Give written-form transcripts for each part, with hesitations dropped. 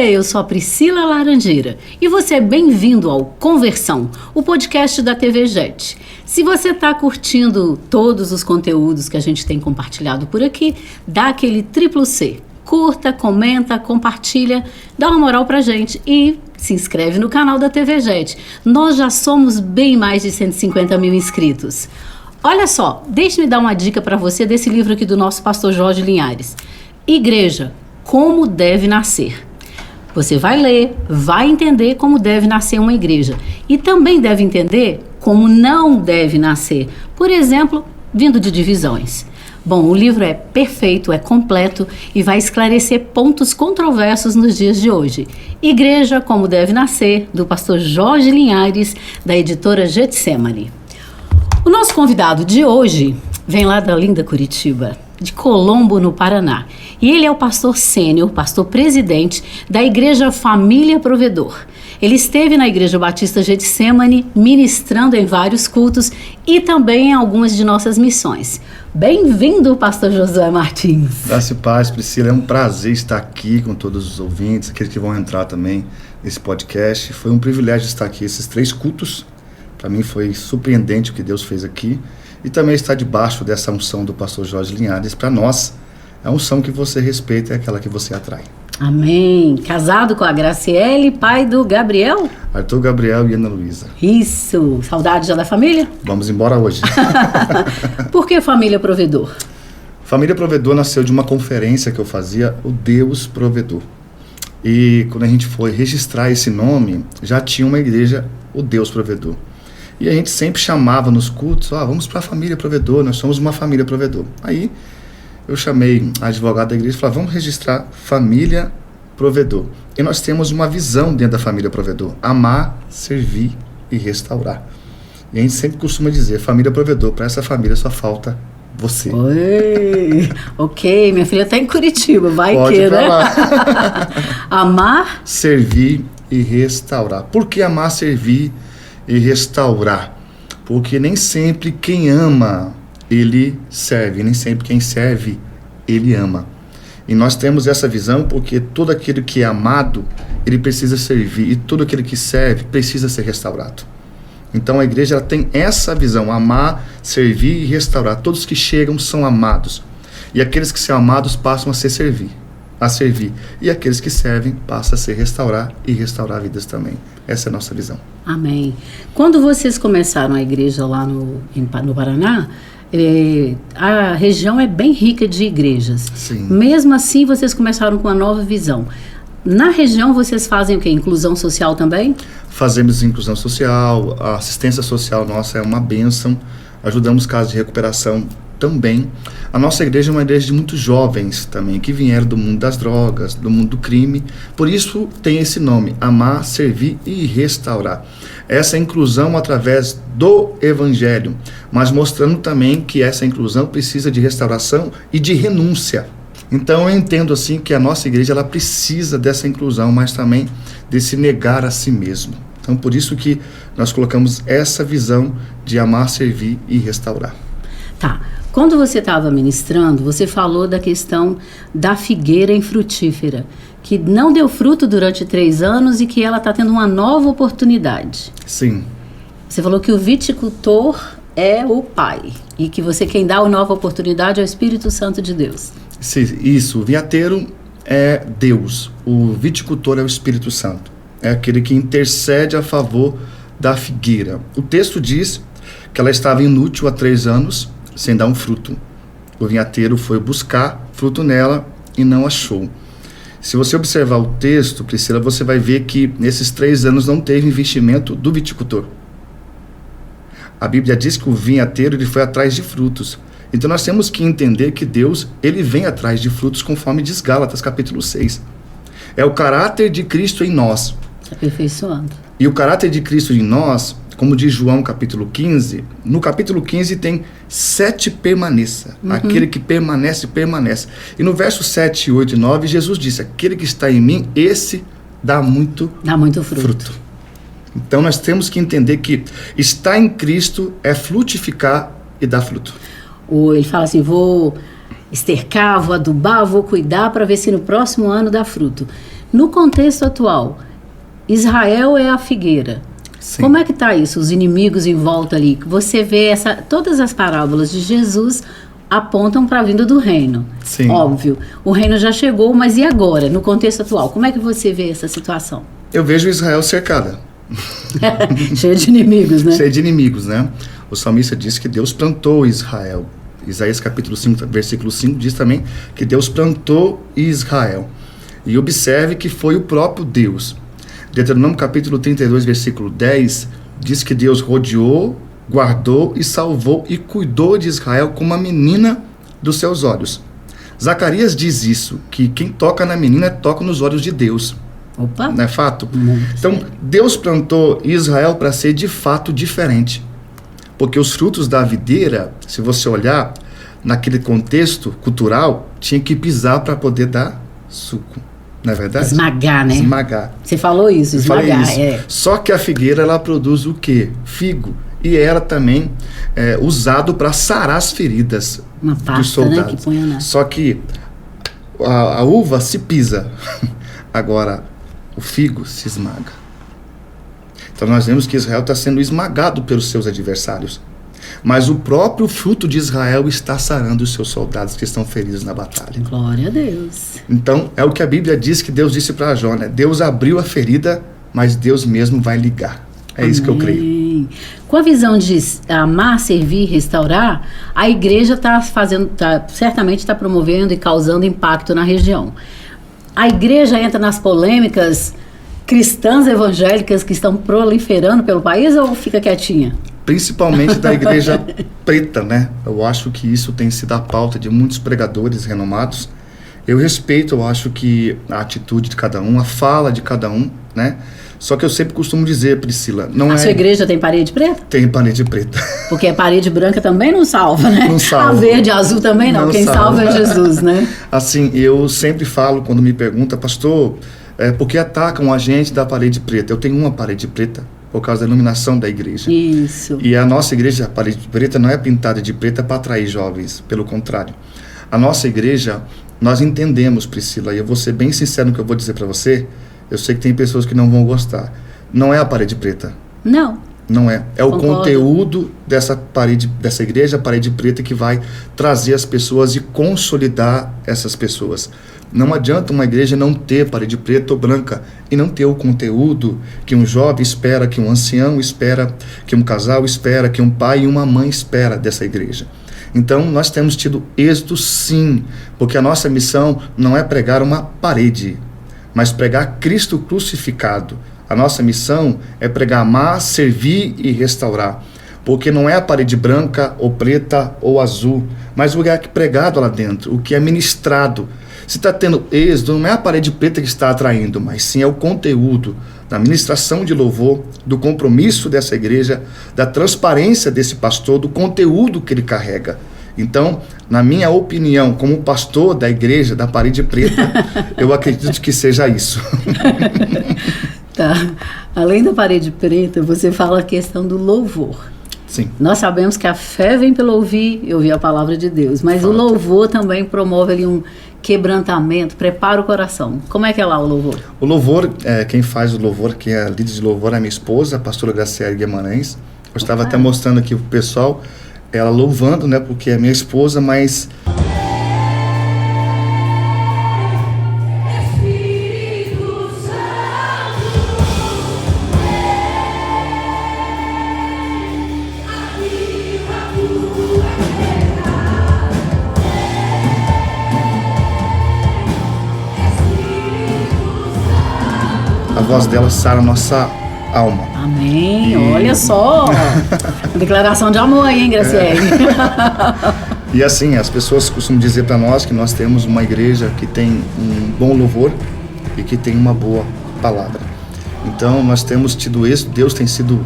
Oiê, eu sou a Priscila Laranjeira e você é bem-vindo ao Conversão, o podcast da TV JET. Se você está curtindo todos os conteúdos que a gente tem compartilhado por aqui, dá aquele triplo C. Curta, comenta, compartilha, dá uma moral pra gente e se inscreve no canal da TV JET. Nós já somos bem mais de 150 mil inscritos. Olha só, deixe-me dar uma dica para você desse livro aqui do nosso pastor Jorge Linhares. Igreja, como deve nascer. Você vai ler, vai entender como deve nascer uma igreja e também deve entender como não deve nascer. Por exemplo, vindo de divisões. Bom, o livro é perfeito, é completo e vai esclarecer pontos controversos nos dias de hoje. Igreja, como deve nascer, do pastor Jorge Linhares, da editora Getsemane. O nosso convidado de hoje vem lá da linda Curitiba, de Colombo, no Paraná. E ele é o pastor sênior, pastor presidente da Igreja Família Provedor. Ele esteve na Igreja Batista Getsemane, ministrando em vários cultos e também em algumas de nossas missões. Bem-vindo, pastor Josué Martins. Graça e paz, Priscila. É um prazer estar aqui com todos os ouvintes, aqueles que vão entrar também nesse podcast. Foi um privilégio estar aqui, esses 3 cultos. Para mim foi surpreendente o que Deus fez aqui. E também estar debaixo dessa unção do pastor Jorge Linhares. Para nós, a unção que você respeita é aquela que você atrai. Amém. Casado com a Graciele, pai do Gabriel? Arthur, Gabriel e Ana Luísa. Isso. Saudade já da família? Vamos embora hoje. Por que Família Provedor? Família Provedor nasceu de uma conferência que eu fazia, o Deus Provedor. E quando a gente foi registrar esse nome, já tinha uma igreja, o Deus Provedor. E a gente sempre chamava nos cultos, vamos para a Família Provedor, nós somos uma família provedor. Aí eu chamei a advogada da igreja e falei, vamos registrar Família Provedor. E nós temos uma visão dentro da Família Provedor, amar, servir e restaurar. E a gente sempre costuma dizer, Família Provedor, para essa família só falta você. Oi, ok, minha filha está em Curitiba, vai Pode que, né? Amar, servir e restaurar. Por que amar, servir e restaurar? Porque nem sempre quem ama, ele serve, nem sempre quem serve, ele ama. E nós temos essa visão porque todo aquele que é amado, ele precisa servir, e todo aquele que serve precisa ser restaurado. Então a igreja ela tem essa visão, amar, servir e restaurar. Todos que chegam são amados, e aqueles que são amados passam a servir. E aqueles que servem passam a se restaurar e restaurar vidas também. Essa é a nossa visão. Amém. Quando vocês começaram a igreja lá no Paraná, a região é bem rica de igrejas. Sim. Mesmo assim, vocês começaram com uma nova visão. Na região, vocês fazem o quê? Inclusão social também? Fazemos inclusão social, a assistência social nossa é uma bênção, ajudamos casos de recuperação também. A nossa igreja é uma igreja de muitos jovens também, que vieram do mundo das drogas, do mundo do crime. Por isso tem esse nome, amar, servir e restaurar. Essa inclusão através do Evangelho, mas mostrando também que essa inclusão precisa de restauração e de renúncia. Então eu entendo assim que a nossa igreja ela precisa dessa inclusão, mas também de se negar a si mesmo. Então por isso que nós colocamos essa visão de amar, servir e restaurar. Tá. Quando você estava ministrando, você falou da questão da figueira infrutífera, que não deu fruto durante 3 anos e que ela está tendo uma nova oportunidade. Sim. Você falou que o viticultor é o Pai e que quem dá a nova oportunidade é o Espírito Santo de Deus. Sim, isso, o vinhateiro é Deus, o viticultor é o Espírito Santo, é aquele que intercede a favor da figueira. O texto diz que ela estava inútil há 3 anos, sem dar um fruto. O vinhateiro foi buscar fruto nela e não achou. Se você observar o texto, Priscila, você vai ver que nesses 3 anos não teve investimento do viticultor. A Bíblia diz que o vinhateiro ele foi atrás de frutos. Então nós temos que entender que Deus ele vem atrás de frutos conforme diz Gálatas capítulo 6. É o caráter de Cristo em nós. Aperfeiçoando. E o caráter de Cristo em nós, como diz João capítulo 15, no capítulo 15 tem 7 permaneça. Aquele que permanece, permanece. E no verso 7, 8 e 9, Jesus disse, aquele que está em mim, esse dá muito fruto. Então nós temos que entender que estar em Cristo é frutificar e dar fruto. Ou ele fala assim, vou estercar, vou adubar, vou cuidar para ver se no próximo ano dá fruto. No contexto atual, Israel é a figueira. Sim. Como é que está isso? Os inimigos em volta ali. Você vê todas as parábolas de Jesus apontam para a vinda do reino. Sim. Óbvio. O reino já chegou, mas e agora? No contexto atual, como é que você vê essa situação? Eu vejo Israel cercada. Cheio de inimigos, né? Cheio de inimigos, né? O salmista diz que Deus plantou Israel. Isaías capítulo 5, versículo 5 diz também que Deus plantou Israel. E observe que foi o próprio Deus. Deuteronômio capítulo 32, versículo 10 diz que Deus rodeou, guardou e salvou e cuidou de Israel como a menina dos seus olhos. Zacarias diz isso, que quem toca na menina toca nos olhos de Deus. Opa! Não é fato? Então, Deus plantou Israel para ser de fato diferente. Porque os frutos da videira, se você olhar naquele contexto cultural, tinha que pisar para poder dar suco. Não é verdade? Esmagar, né? Esmagar. Você falou isso, esmagar. Isso. Só que a figueira, ela produz o quê? Figo. E era também usado para sarar as feridas Uma dos pasta, soldados. né? Que põe na... Só que a uva se pisa. Agora, o figo se esmaga. Então nós vemos que Israel está sendo esmagado pelos seus adversários. Mas o próprio fruto de Israel está sarando os seus soldados que estão feridos na batalha. Glória a Deus. Então, é o que a Bíblia diz que Deus disse para Jó, né? Deus abriu a ferida, mas Deus mesmo vai ligar. É isso que eu creio. Com a visão de amar, servir, restaurar, a igreja certamente está promovendo e causando impacto na região. A igreja entra nas polêmicas cristãs evangélicas que estão proliferando pelo país ou fica quietinha? Principalmente da igreja preta, né? Eu acho que isso tem sido a pauta de muitos pregadores renomados. Eu respeito, eu acho que a atitude de cada um, a fala de cada um, né? Só que eu sempre costumo dizer, Priscila, não a sua igreja tem parede preta? Tem parede preta. Porque a parede branca também não salva, né? Não salva. A verde e azul também não. Quem salva é Jesus, né? Assim, eu sempre falo quando me pergunta, pastor, por que atacam a gente da parede preta? Eu tenho uma parede preta por causa da iluminação da igreja. Isso. E a nossa igreja, a parede preta, não é pintada de preta para atrair jovens, pelo contrário. A nossa igreja, nós entendemos, Priscila, e eu vou ser bem sincero no que eu vou dizer para você, eu sei que tem pessoas que não vão gostar. Não é a parede preta. Não. Não é. É Concordo. O conteúdo dessa parede, dessa igreja, a parede preta, que vai trazer as pessoas e consolidar essas pessoas. Não adianta uma igreja não ter parede preta ou branca e não ter o conteúdo que um jovem espera, que um ancião espera, que um casal espera, que um pai e uma mãe espera dessa igreja. Então, nós temos tido êxito sim, porque a nossa missão não é pregar uma parede, mas pregar Cristo crucificado. A nossa missão é pregar, amar, servir e restaurar. Porque não é a parede branca ou preta ou azul, mas o que é pregado lá dentro, o que é ministrado. Se está tendo êxito, não é a parede preta que está atraindo, mas sim é o conteúdo da ministração de louvor, do compromisso dessa igreja, da transparência desse pastor, do conteúdo que ele carrega. Então, na minha opinião, como pastor da igreja da parede preta, eu acredito que seja isso. Tá. Além da parede preta, você fala a questão do louvor. Sim. Nós sabemos que a fé vem pelo ouvir e ouvir a palavra de Deus, mas o louvor também promove ali um quebrantamento, prepara o coração. Como é que é lá o louvor? O louvor, quem faz o louvor, que é a líder de louvor, é a minha esposa, a pastora Graciela Guimarães. Eu estava até mostrando aqui pro pessoal, ela louvando, né, porque é minha esposa, mas... A voz dela sara a nossa alma. Amém. Olha só. Declaração de amor aí, hein, Graciele? E assim, as pessoas costumam dizer para nós que nós temos uma igreja que tem um bom louvor e que tem uma boa palavra. Então, nós temos tido êxito. Deus tem sido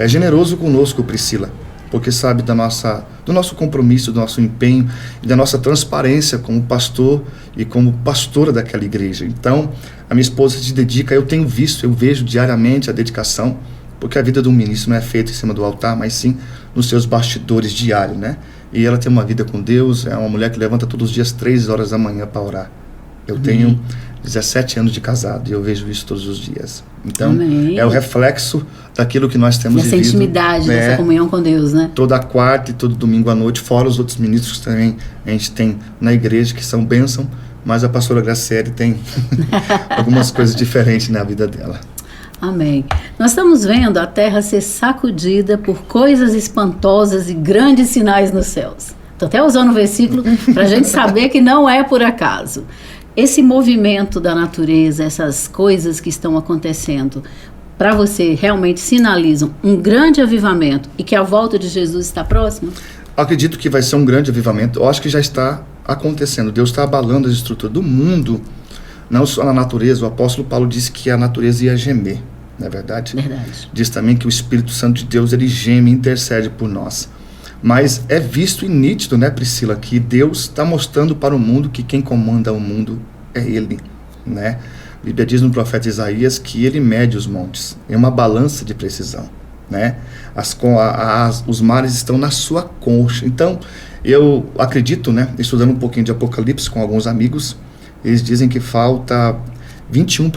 generoso conosco, Priscila, porque sabe do nosso compromisso, do nosso empenho e da nossa transparência como pastor e como pastora daquela igreja. Então, a minha esposa se dedica, eu vejo diariamente a dedicação, porque a vida do ministro não é feita em cima do altar, mas sim nos seus bastidores diários, né? E ela tem uma vida com Deus, é uma mulher que levanta todos os dias 3 horas da manhã para orar. Eu tenho 17 anos de casado, e eu vejo isso todos os dias. Então, Amém. é o reflexo daquilo que nós temos Dessa vivido. intimidade, dessa comunhão com Deus, né? Toda quarta e todo domingo à noite, fora os outros ministros que também a gente tem na igreja, que são bênção, mas a pastora Graciele tem algumas coisas diferentes na vida dela. Amém. Nós estamos vendo a terra ser sacudida por coisas espantosas e grandes sinais nos céus. Estou até usando o versículo para a gente saber que não é por acaso. Esse movimento da natureza, essas coisas que estão acontecendo, para você realmente sinalizam um grande avivamento e que a volta de Jesus está próxima? Acredito que vai ser um grande avivamento. Eu acho que já está acontecendo. Deus está abalando as estruturas do mundo, não só na natureza. O apóstolo Paulo disse que a natureza ia gemer, não é verdade? Verdade. Diz também que o Espírito Santo de Deus, ele geme e intercede por nós. Mas é visto e nítido, né, Priscila, que Deus está mostrando para o mundo que quem comanda o mundo é Ele, né? A Bíblia diz no profeta Isaías que Ele mede os montes, é uma balança de precisão, né? Os mares estão na sua concha. Então, eu acredito, né, estudando um pouquinho de Apocalipse com alguns amigos, eles dizem que falta 21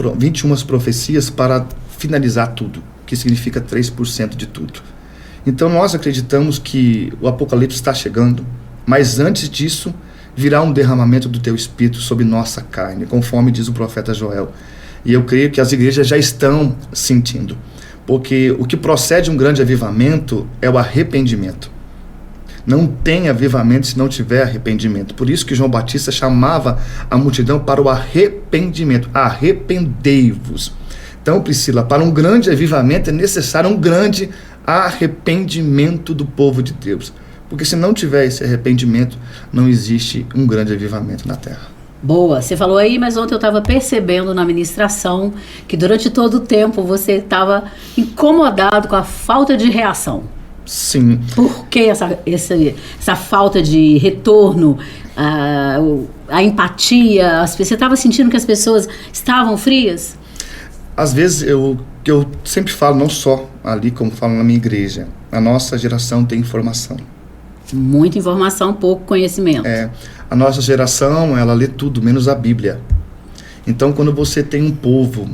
profecias para finalizar tudo, que significa 3% de tudo. Então nós acreditamos que o Apocalipse está chegando, mas antes disso virá um derramamento do teu Espírito sobre nossa carne, conforme diz o profeta Joel. E eu creio que as igrejas já estão sentindo, porque o que procede um grande avivamento é o arrependimento. Não tem avivamento se não tiver arrependimento. Por isso que João Batista chamava a multidão para o arrependimento. Arrependei-vos. Então, Priscila, para um grande avivamento é necessário um grande arrependimento do povo de Deus. Porque se não tiver esse arrependimento, não existe um grande avivamento na terra. Boa, você falou aí, mas ontem eu estava percebendo na ministração que durante todo o tempo você estava incomodado com a falta de reação. Sim. Por que essa falta de retorno, a empatia? Você estava sentindo que as pessoas estavam frias? Às vezes eu sempre falo, não só ali como falo na minha igreja, a nossa geração tem informação. Muita informação, pouco conhecimento. A nossa geração, ela lê tudo, menos a Bíblia. Então, quando você tem um povo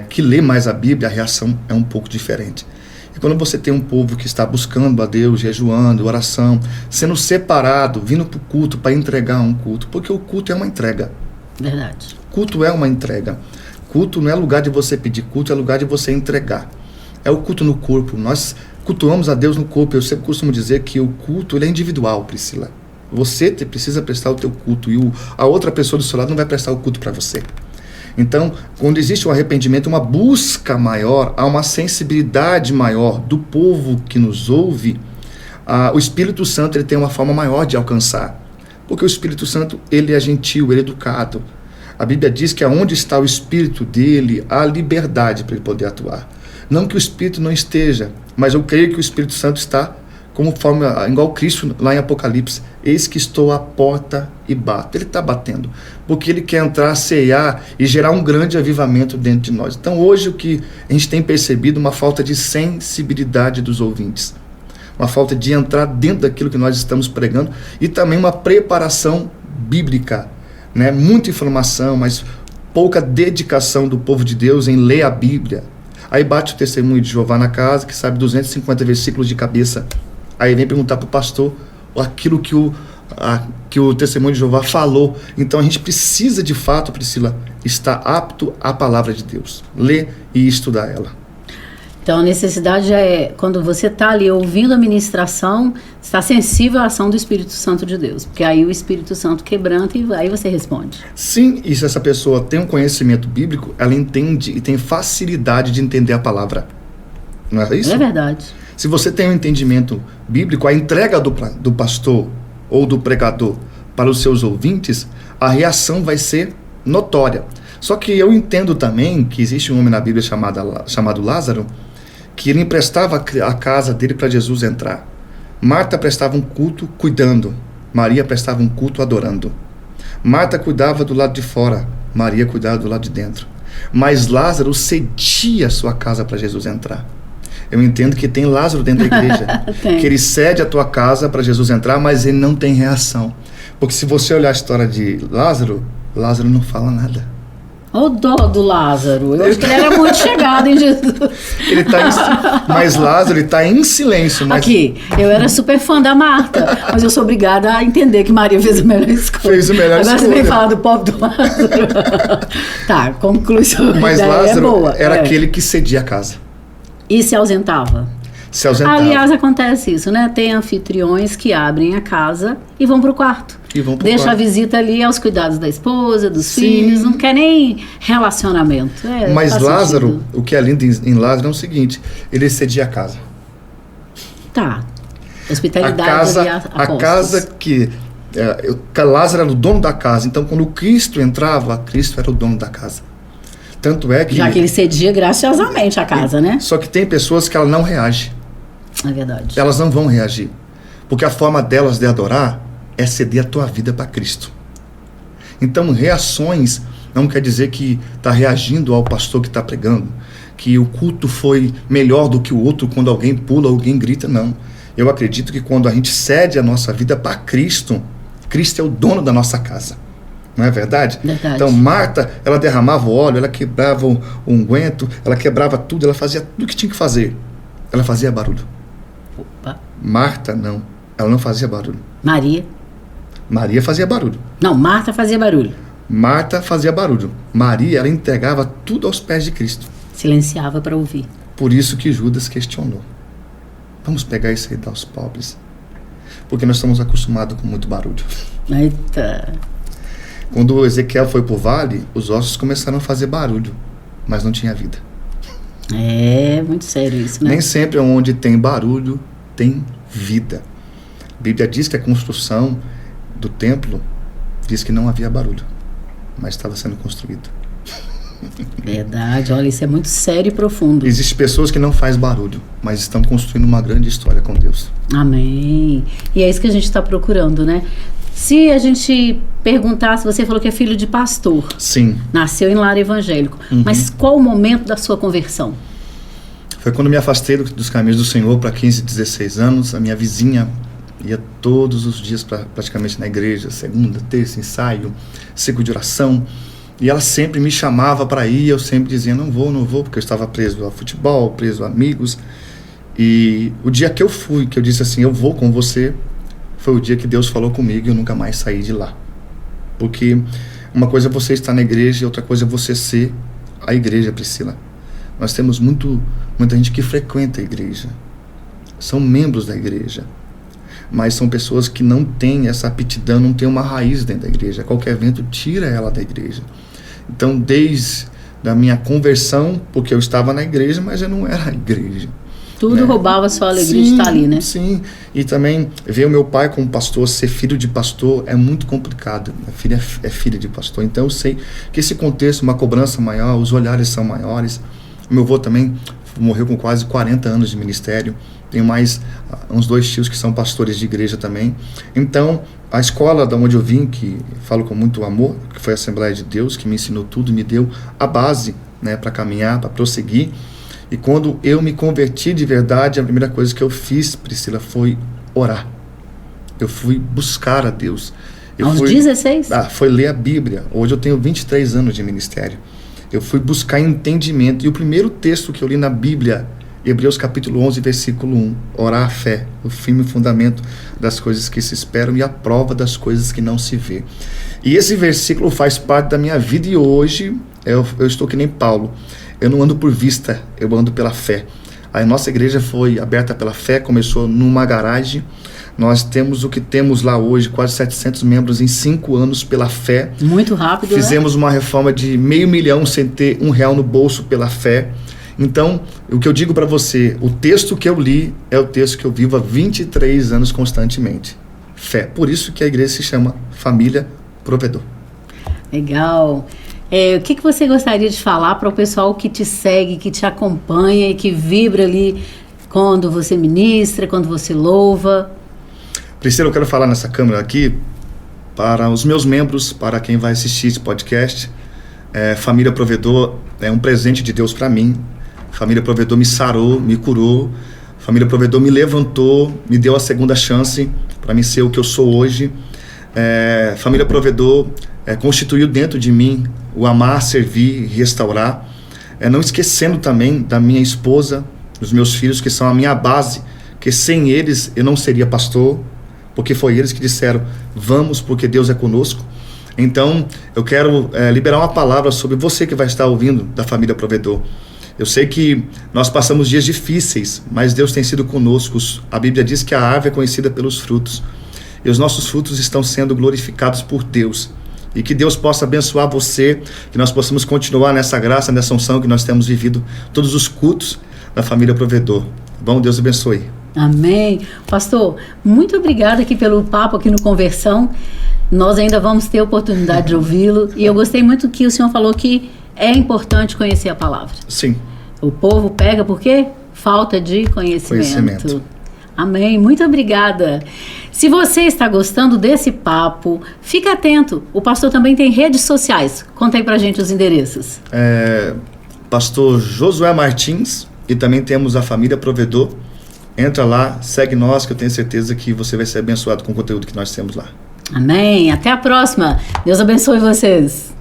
que lê mais a Bíblia, a reação é um pouco diferente. E quando você tem um povo que está buscando a Deus, jejuando, oração, sendo separado, vindo para o culto para entregar um culto, porque o culto é uma entrega. Verdade. Culto é uma entrega. Culto não é lugar de você pedir, culto é lugar de você entregar. É o culto no corpo. Nós cultuamos a Deus no corpo. Eu sempre costumo dizer que o culto ele é individual, Priscila. Você precisa prestar o teu culto e a outra pessoa do seu lado não vai prestar o culto para você. Então, quando existe um arrependimento, uma busca maior, há uma sensibilidade maior do povo que nos ouve, o Espírito Santo ele tem uma forma maior de alcançar. Porque o Espírito Santo ele é gentil, ele é educado. A Bíblia diz que aonde está o Espírito dele, há liberdade para ele poder atuar. Não que o Espírito não esteja, mas eu creio que o Espírito Santo está igual Cristo lá em Apocalipse. Eis que estou à porta e bato. Ele está batendo, porque ele quer entrar, ceiar e gerar um grande avivamento dentro de nós. Então hoje o que a gente tem percebido, uma falta de sensibilidade dos ouvintes. Uma falta de entrar dentro daquilo que nós estamos pregando e também uma preparação bíblica. Né? Muita informação, mas pouca dedicação do povo de Deus em ler a Bíblia. Aí bate o testemunho de Jeová na casa, que sabe 250 versículos de cabeça. Aí vem perguntar para o pastor aquilo que o testemunho de Jeová falou. Então a gente precisa de fato, Priscila, estar apto à palavra de Deus. Ler e estudar ela. Então a necessidade é, quando você está ali ouvindo a ministração, está sensível à ação do Espírito Santo de Deus. Porque aí o Espírito Santo quebranta e aí você responde. Sim, e se essa pessoa tem um conhecimento bíblico, ela entende e tem facilidade de entender a palavra. Não é isso? É verdade. Se você tem um entendimento bíblico, a entrega do pastor ou do pregador para os seus ouvintes, a reação vai ser notória. Só que eu entendo também que existe um homem na Bíblia chamado Lázaro, que ele emprestava a casa dele para Jesus entrar. Marta prestava um culto cuidando, Maria prestava um culto adorando. Marta cuidava do lado de fora, Maria cuidava do lado de dentro. Mas Lázaro cedia a sua casa para Jesus entrar. Eu entendo que tem Lázaro dentro da igreja, que ele cede a tua casa para Jesus entrar, mas ele não tem reação. Porque se você olhar a história de Lázaro, Lázaro não fala nada. O dó do Lázaro. Eu acho que ele era muito chegado em Jesus. Mas Lázaro, ele está em silêncio. Mas... Aqui, eu era super fã da Marta, mas eu sou obrigada a entender que Maria fez a melhor escolha. Fez a melhor escolha. Agora você vem falar do pobre do Lázaro. Tá, conclui sua Mas Lázaro boa. era aquele que cedia a casa. E se ausentava. Se ausentava. Aliás, acontece isso, né? Tem anfitriões que abrem a casa e vão pro quarto. Deixa a visita ali aos cuidados da esposa, dos filhos, não quer nem relacionamento. Mas Lázaro, o que é lindo em Lázaro é o seguinte, ele cedia a casa. Tá. Hospitalidade a casa que... Lázaro era o dono da casa, então quando Cristo entrava, Cristo era o dono da casa. Tanto é que... Já que ele cedia graciosamente a casa, né? Só que tem pessoas que ela não reagem. É verdade. Elas não vão reagir. Porque a forma delas de adorar é ceder a tua vida para Cristo. Então, reações não quer dizer que está reagindo ao pastor que está pregando, que o culto foi melhor do que o outro quando alguém pula, alguém grita, não. Eu acredito que quando a gente cede a nossa vida para Cristo, Cristo é o dono da nossa casa. Não é verdade? Verdade. Então, Marta, ela derramava o óleo, ela quebrava o unguento, ela quebrava tudo, ela fazia tudo o que tinha que fazer. Ela fazia barulho. Opa. Marta, não. Ela não fazia barulho. Maria fazia barulho. Não, Marta fazia barulho. Marta fazia barulho. Maria, ela entregava tudo aos pés de Cristo. Silenciava para ouvir. Por isso que Judas questionou. Vamos pegar isso aí e dar aos pobres. Porque nós estamos acostumados com muito barulho. Eita. Quando Ezequiel foi para o vale, os ossos começaram a fazer barulho, mas não tinha vida. É muito sério isso, né? Nem sempre onde tem barulho, tem vida. A Bíblia diz que a construção do templo diz que não havia barulho, mas estava sendo construído. Verdade, olha, isso é muito sério e profundo. Existem pessoas que não fazem barulho, mas estão construindo uma grande história com Deus. Amém. E é isso que a gente está procurando, né? Se a gente perguntasse, você falou que é filho de pastor. Sim. Nasceu em lar evangélico. Mas qual o momento da sua conversão? Foi quando me afastei dos caminhos do Senhor para 15, 16 anos. A minha vizinha ia todos os dias praticamente na igreja, segunda, terça, ensaio, ciclo de oração. E ela sempre me chamava para ir, eu sempre dizia, não vou, porque eu estava preso ao futebol, preso a amigos. E o dia que eu fui, que eu disse assim, eu vou com você, foi o dia que Deus falou comigo e eu nunca mais saí de lá. Porque uma coisa é você estar na igreja e outra coisa é você ser a igreja, Priscila. Nós temos muita gente que frequenta a igreja, são membros da igreja, mas são pessoas que não têm essa aptidão, não têm uma raiz dentro da igreja. Qualquer evento tira ela da igreja. Então, desde a minha conversão, porque eu estava na igreja, mas eu não era a igreja. Tudo roubava a sua alegria de estar ali, né? Sim, e também ver o meu pai como pastor, ser filho de pastor é muito complicado. Minha filha é filha de pastor, então eu sei que esse contexto, uma cobrança maior, os olhares são maiores. O meu avô também morreu com quase 40 anos de ministério. Tenho mais uns 2 tios que são pastores de igreja também. Então, a escola da onde eu vim, que falo com muito amor, que foi a Assembleia de Deus, que me ensinou tudo, me deu a base, né, para caminhar, para prosseguir. E quando eu me converti de verdade, a primeira coisa que eu fiz, Priscila, foi orar. Eu fui buscar a Deus. Aos 16? Foi ler a Bíblia. Hoje eu tenho 23 anos de ministério. Eu fui buscar entendimento. E o primeiro texto que eu li na Bíblia, Hebreus capítulo 11, versículo 1. Orar a fé, o firme fundamento das coisas que se esperam e a prova das coisas que não se vê. E esse versículo faz parte da minha vida e hoje eu estou que nem Paulo. Eu não ando por vista, eu ando pela fé. A nossa igreja foi aberta pela fé, começou numa garagem. Nós temos o que temos lá hoje, quase 700 membros em 5 anos pela fé. Muito rápido, Fizemos uma reforma de R$500 mil sem ter R$1 no bolso pela fé. Então, o que eu digo para você, o texto que eu li é o texto que eu vivo há 23 anos constantemente. Fé. Por isso que a igreja se chama Família Provedor. Legal. O que você gostaria de falar para o pessoal que te segue, que te acompanha e que vibra ali quando você ministra, quando você louva? Priscila, eu quero falar nessa câmera aqui para os meus membros, para quem vai assistir esse podcast. Família Provedor é um presente de Deus para mim. Família Provedor me sarou, me curou. Família Provedor me levantou, me deu a segunda chance para mim ser o que eu sou hoje. Família Provedor constituiu dentro de mim o amar, servir e restaurar, não esquecendo também da minha esposa, dos meus filhos, que são a minha base, que sem eles eu não seria pastor, porque foi eles que disseram, vamos porque Deus é conosco. Então, eu quero liberar uma palavra sobre você que vai estar ouvindo da família Provedor. Eu sei que nós passamos dias difíceis, mas Deus tem sido conosco. A Bíblia diz que a árvore é conhecida pelos frutos. E os nossos frutos estão sendo glorificados por Deus. E que Deus possa abençoar você, que nós possamos continuar nessa graça, nessa unção que nós temos vivido todos os cultos da família Provedor. Bom, Deus abençoe. Amém. Pastor, muito obrigada aqui pelo papo aqui no Conversão. Nós ainda vamos ter oportunidade de ouvi-lo. E eu gostei muito que o senhor falou que é importante conhecer a palavra. Sim. O povo pega por quê? Falta de conhecimento. Amém. Muito obrigada. Se você está gostando desse papo, fica atento. O pastor também tem redes sociais. Conta aí pra gente os endereços. Pastor Josué Martins, e também temos a família Provedor. Entra lá, segue nós, que eu tenho certeza que você vai ser abençoado com o conteúdo que nós temos lá. Amém. Até a próxima. Deus abençoe vocês.